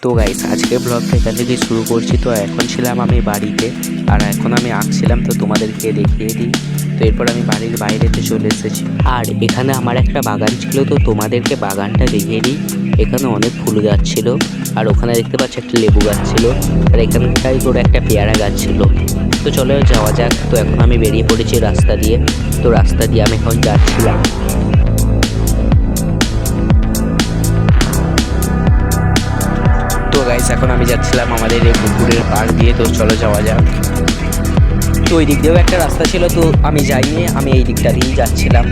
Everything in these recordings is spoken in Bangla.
তো গাইস আজকে ব্লগটা এখান থেকে শুরু করছি। তো এখন ছিলাম আমি বাড়িতে, আর এখন আমি আঁকছিলাম, তো তোমাদেরকে দেখিয়ে দিই। তো এরপর আমি বাড়ির বাইরেতে চলে এসেছি, আর এখানে আমার একটা বাগান ছিল, তো তোমাদেরকে বাগানটা দেখিয়ে দিই। এখানে অনেক ফুল গাছ ছিল, আর ওখানে দেখতে পাচ্ছি একটা লেবু গাছ ছিল, আর এখানটায় করে একটা পেয়ারা গাছ ছিল। তো চলো যাওয়া যাক। তো এখন আমি বেরিয়ে পড়েছি রাস্তা দিয়ে। তো রাস্তা দিয়ে আমি এখন যাচ্ছিলাম। তো গাইস এখন আমি যাচ্ছিলাম আমাদের এই পুকুরের পাড় দিয়ে। তো চলো যাওয়া যাক। তো ওই দিক দিয়েও একটা রাস্তা ছিল, তো আমি যাইনি, আমি এই দিকটা দিয়েই যাচ্ছিলাম।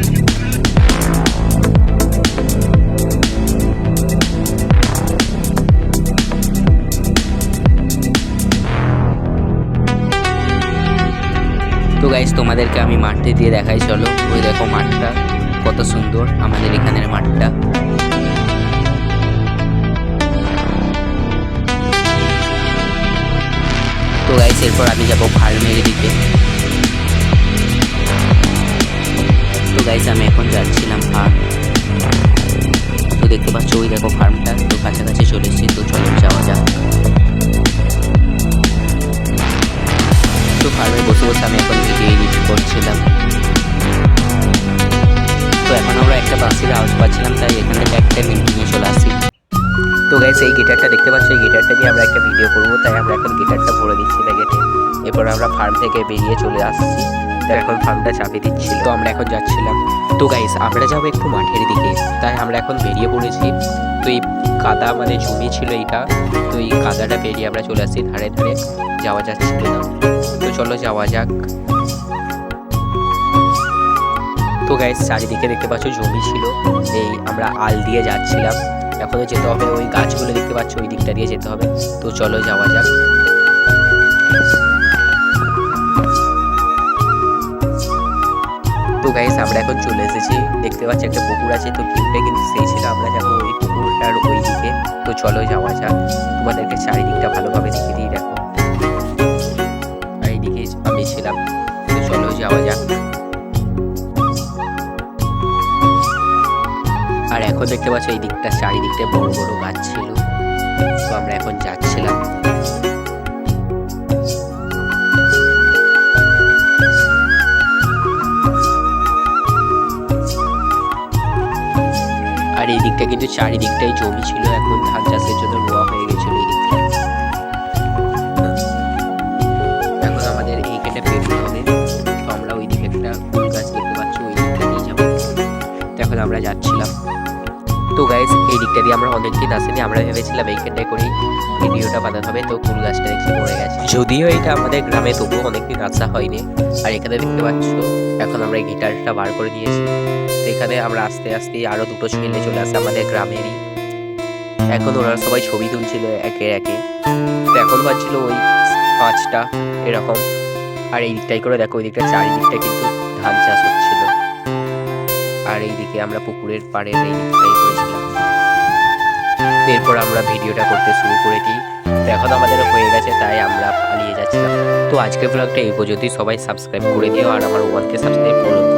তো গাইস তোমাদেরকে আমি মাঠটি দিয়ে দেখাই, চলো। ওই দেখো মাঠটা কত সুন্দর, আমাদের এখানের মাঠটা। তো গাইস এরপর আমি যাবো ফার্মের দিকে। তো গাইস আমি এখন যাচ্ছিলাম ফার্ম। তো দেখতে পাচ্ছ ওই দেখো ফার্মটা, তো কাছাকাছি চলে এসেছি। তো চলো যাওয়া যাক। তো ফার্মে বসে বসে আমি এখন ভিডিও এডিট করছিলাম। তো এখন আমরা একটা বাসের আওয়াজ পাচ্ছিলাম, তাই এখান থেকে একটা মিনিট নিয়ে চলে আসি। তো গাইস এই গিটারটা দেখতে পাচ্ছ, এই গিটারটা দিয়ে আমরা একটা ভিডিও করবো, তাই আমরা এখন গিটারটা ভরে দিচ্ছি প্যাকেটে। এরপর আমরা ফার্ম থেকে বেরিয়ে চলে আসছি। তো এখন ফার্মটা চাপিয়ে দিচ্ছিল, তো আমরা এখন যাচ্ছিলাম। তো গাইস আমরা যাবো একটু মাঠের দিকে, তাই আমরা এখন বেরিয়ে পড়েছি। তো এই কাদা মানে জমি ছিল এইটা, তো এই কাদাটা পেরিয়ে আমরা চলে আসছি ধারে ধারে, যাওয়া যাচ্ছিল না। তো চলো যাওয়া যাক। তো গাইস চারিদিকে দেখতে পাচ্ছ জমি ছিল, এই আমরা আল দিয়ে যাচ্ছিলাম। এখনো যেতে হবে, ওই গাছগুলো দেখতে পাচ্ছ ওই দিকটা দিয়ে যেতে হবে। তো চলো যাওয়া যাক। তো গাইস আমরা এখন চলে এসেছি, দেখতে পাচ্ছি একটা পুকুর আছে। তো ভিউটা কিন্তু সেই ছিল, আমরা যাবো ওই পুকুরটার ওই দিকে। তো চলো যাওয়া যাক, তোমাদেরকে চারিদিকটা ভালোভাবে দেখিয়ে দিই। দেখো এইদিকে আমি ছিলাম। তো চলো যাওয়া যাক। আর এখন দেখতে পাচ্ছ এই দিকটা চারিদিকটা বড় বড় গাছ ছিল। তো আমরা এখন যাচ্ছিলাম। আর এই দিকটা কিন্তু চারিদিকটাই জমি ছিল, এখন ধান চাষের জন্য রোয়া হয়ে গেছিল এই দিকটা। এখন আমাদের এইখানে বেরোতে হবে। তো আমরা ওই দিকে একটা ফুল গাছ দেখতে পাচ্ছি, ওই দিকটা নিয়ে যাবো। তো এখন আমরা যাচ্ছিলাম। তো গাইস এই দিকটা দিয়ে আমরা অনেকদিন আসেনি, আমরা ভেবেছিলাম এইখানটায় করেই ভিডিওটা বানাতে হবে। তো ফুল গাছটা দেখছি পড়ে গেছে, যদিও এটা আমাদের গ্রামে, তবুও অনেকদিন আসা হয়নি। আর এখানে দেখতে পাচ্ছ এখন আমরা এই গিটারটা বার করে নিয়েছি। তো এখানে আমরা আস্তে আস্তে আরো দুটো ছেলে চলে আসে আমাদের গ্রামেরই। এখন ওরা সবাই ছবি তুলছিল একে একে। তো এখন বাজছিল ওই 5টা এরকম। আর এই দিকটাই করে দেখো, ওই দিকটা চারিদিকটা কিন্তু ধান চাষ হচ্ছিল। আর এইদিকে আমরা পুকুরের পাড়ের এই দিকটাই করেছিলাম। এরপর আমরা ভিডিওটা করতে শুরু করে দিই। তো এখন আমাদের হয়ে গেছে, তাই আমরা পালিয়ে যাচ্ছিলাম। তো আজকের ব্লগটা এই পর্যন্তই। সবাই সাবস্ক্রাইব করে দিও, আর আমার 1K সাবস্ক্রাইব করুন।